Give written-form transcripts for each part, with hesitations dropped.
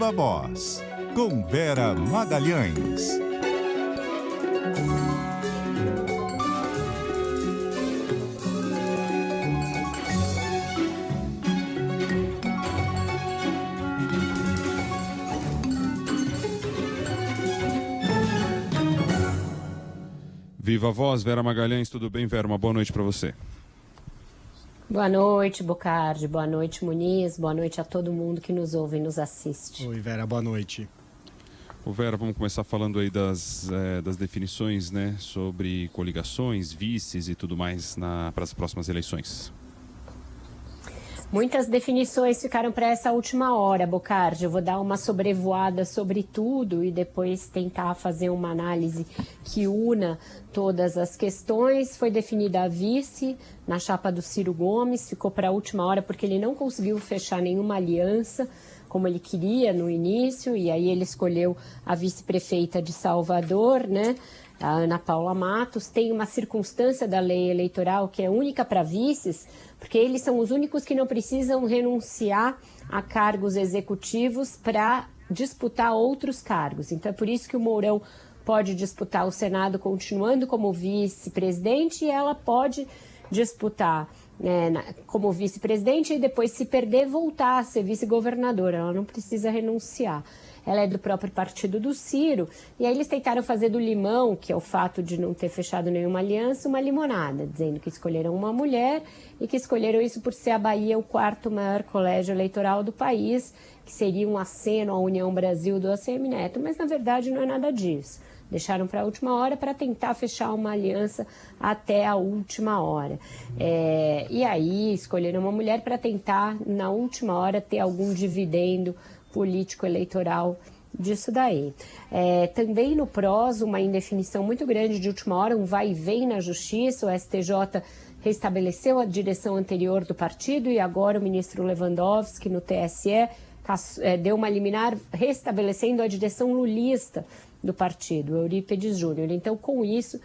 Viva Voz, com Vera Magalhães. Viva Voz, Vera Magalhães, tudo bem, Vera? Uma boa noite para você. Boa noite, Bocardi. Boa noite, Muniz. Boa noite a todo mundo que nos ouve e nos assiste. Oi, Vera, boa noite. Vera, vamos começar falando aí das definições, né, sobre coligações, vices e tudo mais para as próximas eleições. Muitas definições ficaram para essa última hora, Bocardi. Eu vou dar uma sobrevoada sobre tudo e depois tentar fazer uma análise que una todas as questões. Foi definida a vice na chapa do Ciro Gomes, ficou para a última hora porque ele não conseguiu fechar nenhuma aliança como ele queria no início, e aí ele escolheu a vice-prefeita de Salvador, né? A Ana Paula Matos. Tem uma circunstância da lei eleitoral que é única para vices, porque eles são os únicos que não precisam renunciar a cargos executivos para disputar outros cargos. Então é por isso que o Mourão pode disputar o Senado continuando como vice-presidente, e ela pode disputar como vice-presidente e depois, se perder, voltar a ser vice-governadora. Ela não precisa renunciar. Ela é do próprio partido do Ciro, e aí eles tentaram fazer do limão, que é o fato de não ter fechado nenhuma aliança, uma limonada, dizendo que escolheram uma mulher e que escolheram isso por ser a Bahia o quarto maior colégio eleitoral do país, que seria um aceno à União Brasil do ACM Neto, mas na verdade não é nada disso. Deixaram para a última hora para tentar fechar uma aliança até a última hora. E aí escolheram uma mulher para tentar, na última hora, ter algum dividendo político-eleitoral disso daí. Também no PROS, uma indefinição muito grande de última hora, um vai e vem na Justiça. O STJ restabeleceu a direção anterior do partido e agora o ministro Lewandowski, no TSE, deu uma liminar restabelecendo a direção lulista do partido, Eurípides Júnior. Então, com isso,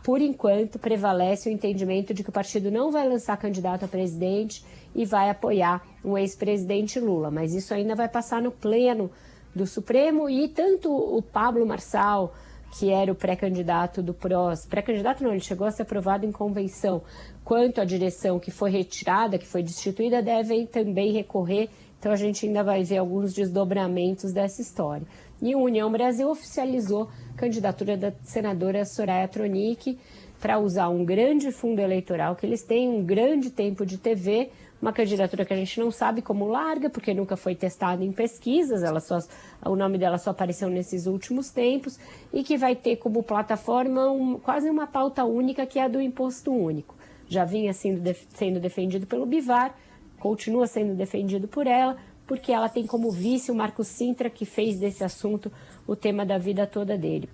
por enquanto, prevalece o entendimento de que o partido não vai lançar candidato a presidente e vai apoiar o ex-presidente Lula. Mas isso ainda vai passar no pleno do Supremo, e tanto o Pablo Marçal, que era o pré-candidato do PROS, pré-candidato não, ele chegou a ser aprovado em convenção, quanto a direção que foi retirada, que foi destituída, devem também recorrer. Então a gente ainda vai ver alguns desdobramentos dessa história. E o União Brasil oficializou a candidatura da senadora Soraya Tronic para usar um grande fundo eleitoral que eles têm, um grande tempo de TV, uma candidatura que a gente não sabe como larga, porque nunca foi testada em pesquisas, o nome dela só apareceu nesses últimos tempos, e que vai ter como plataforma quase uma pauta única, que é a do imposto único. Já vinha sendo defendido pelo Bivar, continua sendo defendido por ela, porque ela tem como vice o Marcos Sintra, que fez desse assunto o tema da vida toda dele.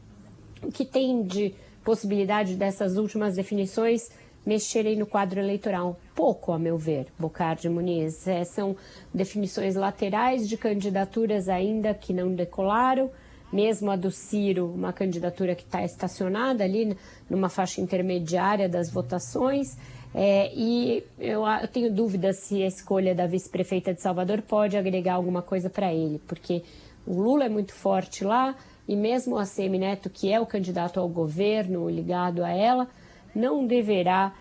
O que tem de possibilidade dessas últimas definições mexerem no quadro eleitoral? Pouco, a meu ver, Bocardi, Muniz. São definições laterais de candidaturas ainda que não decolaram, mesmo a do Ciro, uma candidatura que está estacionada ali numa faixa intermediária das votações. E eu tenho dúvidas se a escolha da vice-prefeita de Salvador pode agregar alguma coisa para ele, porque o Lula é muito forte lá, e mesmo o ACM Neto, que é o candidato ao governo ligado a ela, não deverá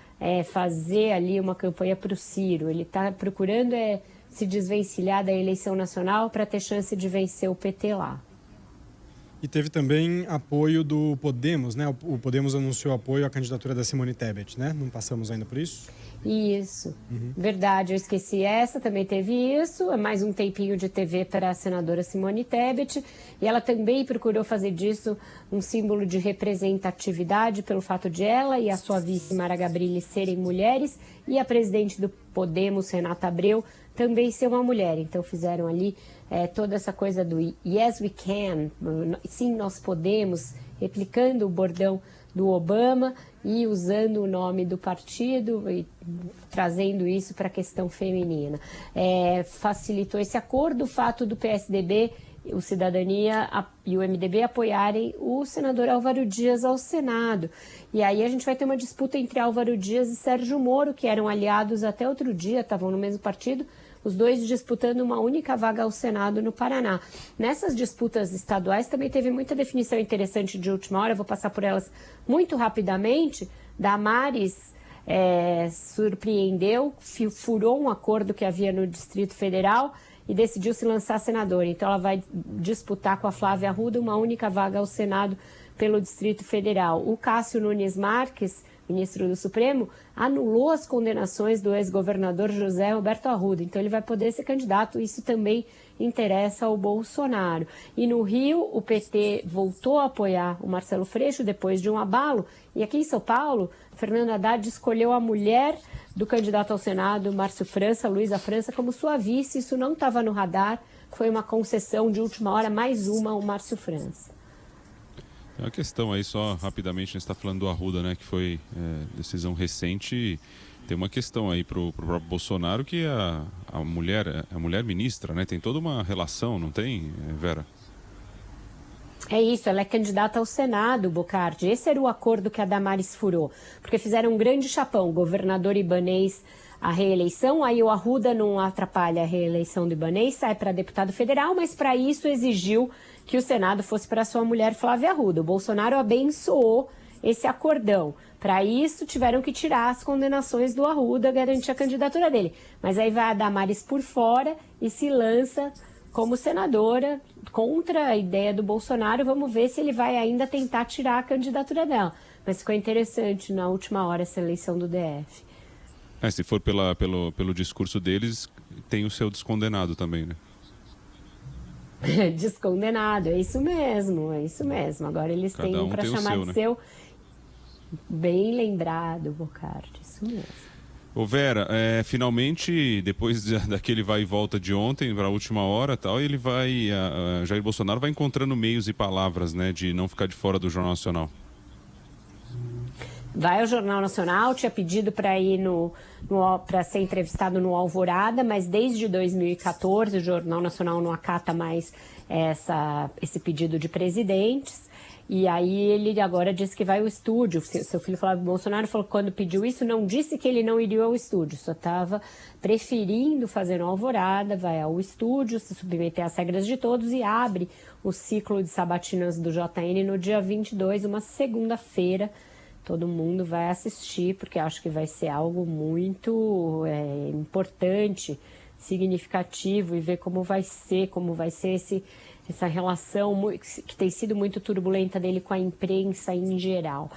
fazer ali uma campanha para o Ciro. Ele está procurando se desvencilhar da eleição nacional para ter chance de vencer o PT lá. E teve também apoio do Podemos, né? O Podemos anunciou apoio à candidatura da Simone Tebet, né? Não passamos ainda por isso? Isso, Verdade, eu esqueci essa, também teve isso, é mais um tempinho de TV para a senadora Simone Tebet, e ela também procurou fazer disso um símbolo de representatividade pelo fato de ela e a sua vice Mara Gabrilli serem mulheres, e a presidente do Podemos, Renata Abreu, também ser uma mulher. Então fizeram ali toda essa coisa do Yes We Can, sim nós podemos, replicando o bordão do Obama e usando o nome do partido e trazendo isso para a questão feminina. Facilitou esse acordo o fato do PSDB, o Cidadania e o MDB apoiarem o senador Álvaro Dias ao Senado. E aí a gente vai ter uma disputa entre Álvaro Dias e Sérgio Moro, que eram aliados até outro dia, estavam no mesmo partido, os dois disputando uma única vaga ao Senado no Paraná. Nessas disputas estaduais também teve muita definição interessante de última hora, eu vou passar por elas muito rapidamente. Damares surpreendeu, furou um acordo que havia no Distrito Federal e decidiu se lançar senadora. Então ela vai disputar com a Flávia Arruda uma única vaga ao Senado pelo Distrito Federal. O Cássio Nunes Marques, ministro do Supremo, anulou as condenações do ex-governador José Roberto Arruda. Então ele vai poder ser candidato, isso também interessa ao Bolsonaro. E no Rio, o PT voltou a apoiar o Marcelo Freixo depois de um abalo. E aqui em São Paulo, Fernando Haddad escolheu a mulher do candidato ao Senado, Márcio França, Luísa França, como sua vice. Isso não estava no radar, foi uma concessão de última hora, mais uma ao Márcio França. É uma questão aí, só rapidamente, a gente está falando do Arruda, né, que foi decisão recente. Tem uma questão aí para o próprio Bolsonaro, que a mulher ministra, né, tem toda uma relação, não tem, Vera? É isso, ela é candidata ao Senado, Bocardi. Esse era o acordo que a Damares furou, porque fizeram um grande chapão, o governador Ibanez a reeleição, aí o Arruda não atrapalha a reeleição do Ibanez, sai para deputado federal, mas para isso exigiu que o Senado fosse para sua mulher Flávia Arruda. O Bolsonaro abençoou esse acordão. Para isso, tiveram que tirar as condenações do Arruda, garantir a candidatura dele. Mas aí vai a Damares por fora e se lança como senadora contra a ideia do Bolsonaro. Vamos ver se ele vai ainda tentar tirar a candidatura dela. Mas ficou interessante na última hora essa eleição do DF. Se for pelo discurso deles, tem o seu descondenado também, né? Descondenado, é isso mesmo, é isso mesmo. Agora eles têm um para chamar de seu. Bem lembrado, Bocardi, isso mesmo. Ô Vera, finalmente, depois daquele vai e volta de ontem para a última hora, tal, ele vai, Jair Bolsonaro vai encontrando meios e palavras, né, de não ficar de fora do Jornal Nacional. Vai ao Jornal Nacional, tinha pedido para ir para ser entrevistado no Alvorada, mas desde 2014 o Jornal Nacional não acata mais esse pedido de presidentes. E aí ele agora disse que vai ao estúdio. Seu filho Flávio Bolsonaro falou que quando pediu isso, não disse que ele não iria ao estúdio, só estava preferindo fazer no Alvorada, vai ao estúdio, se submeter às regras de todos e abre o ciclo de sabatinas do JN no dia 22, uma segunda-feira. Todo mundo vai assistir, porque acho que vai ser algo muito importante, significativo, e ver como vai ser essa relação que tem sido muito turbulenta dele com a imprensa em geral.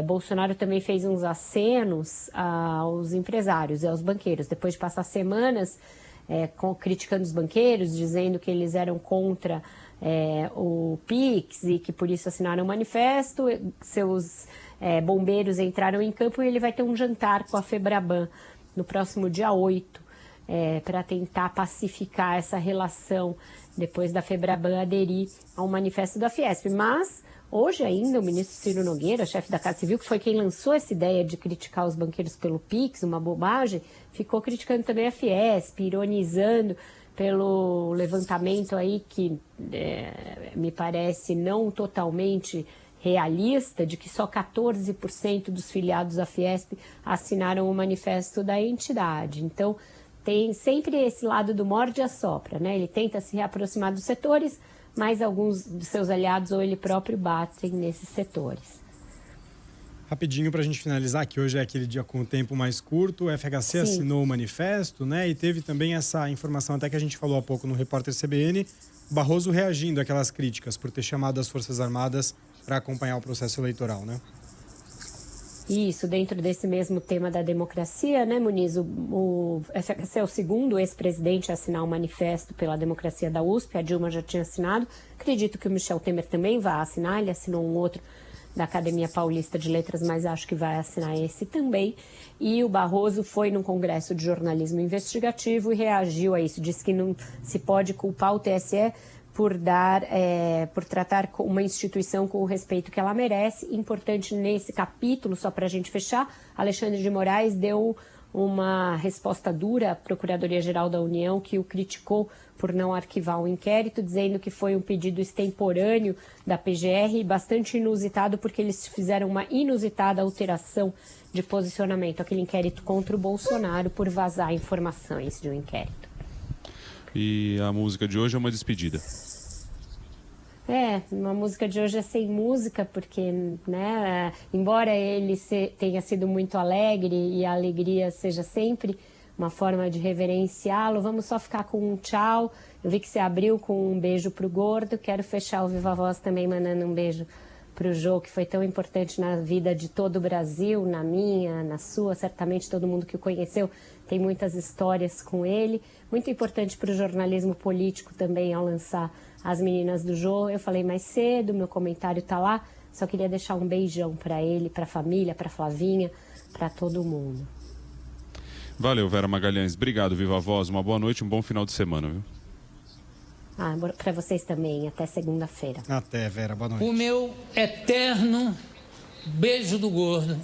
Bolsonaro também fez uns acenos aos empresários e aos banqueiros, depois de passar semanas criticando os banqueiros, dizendo que eles eram contra o PIX e que por isso assinaram um manifesto. Seus bombeiros entraram em campo e ele vai ter um jantar com a Febraban no próximo dia 8, para tentar pacificar essa relação depois da Febraban aderir ao manifesto da Fiesp. Mas hoje ainda o ministro Ciro Nogueira, chefe da Casa Civil, que foi quem lançou essa ideia de criticar os banqueiros pelo PIX, uma bobagem, ficou criticando também a Fiesp, ironizando pelo levantamento aí que me parece não totalmente realista, de que só 14% dos filiados à Fiesp assinaram o manifesto da entidade. Então, tem sempre esse lado do morde e assopra, né? Ele tenta se reaproximar dos setores, mas alguns de seus aliados ou ele próprio batem nesses setores. Rapidinho para a gente finalizar, que hoje é aquele dia com o tempo mais curto, o FHC assinou o manifesto, né? E teve também essa informação até que a gente falou há pouco no Repórter CBN, Barroso reagindo àquelas críticas por ter chamado as Forças Armadas para acompanhar o processo eleitoral, né? Isso, dentro desse mesmo tema da democracia, né, Muniz? O FHC é o segundo ex-presidente a assinar um manifesto pela democracia da USP, a Dilma já tinha assinado, acredito que o Michel Temer também vai assinar, ele assinou um outro da Academia Paulista de Letras, mas acho que vai assinar esse também. E o Barroso foi num congresso de jornalismo investigativo e reagiu a isso, disse que não se pode culpar o TSE por tratar uma instituição com o respeito que ela merece. Importante nesse capítulo, só para a gente fechar, Alexandre de Moraes deu uma resposta dura à Procuradoria-Geral da União, que o criticou por não arquivar o inquérito, dizendo que foi um pedido extemporâneo da PGR e bastante inusitado, porque eles fizeram uma inusitada alteração de posicionamento, aquele inquérito contra o Bolsonaro por vazar informações de um inquérito. E a música de hoje é uma despedida. Uma música de hoje é sem música, porque, né, embora ele tenha sido muito alegre e a alegria seja sempre uma forma de reverenciá-lo, vamos só ficar com um tchau. Eu vi que você abriu com um beijo pro Gordo, quero fechar o Viva Voz também mandando um beijo pro Jô, que foi tão importante na vida de todo o Brasil, na minha, na sua, certamente todo mundo que o conheceu tem muitas histórias com ele. Muito importante para o jornalismo político também ao lançar As Meninas do Jô. Eu falei mais cedo, meu comentário tá lá, só queria deixar um beijão para ele, para a família, para Flavinha, para todo mundo. Valeu, Vera Magalhães. Obrigado, Viva Voz. Uma boa noite, um bom final de semana, viu? Para vocês também. Até segunda-feira. Até, Vera. Boa noite. O meu eterno beijo do Gordo.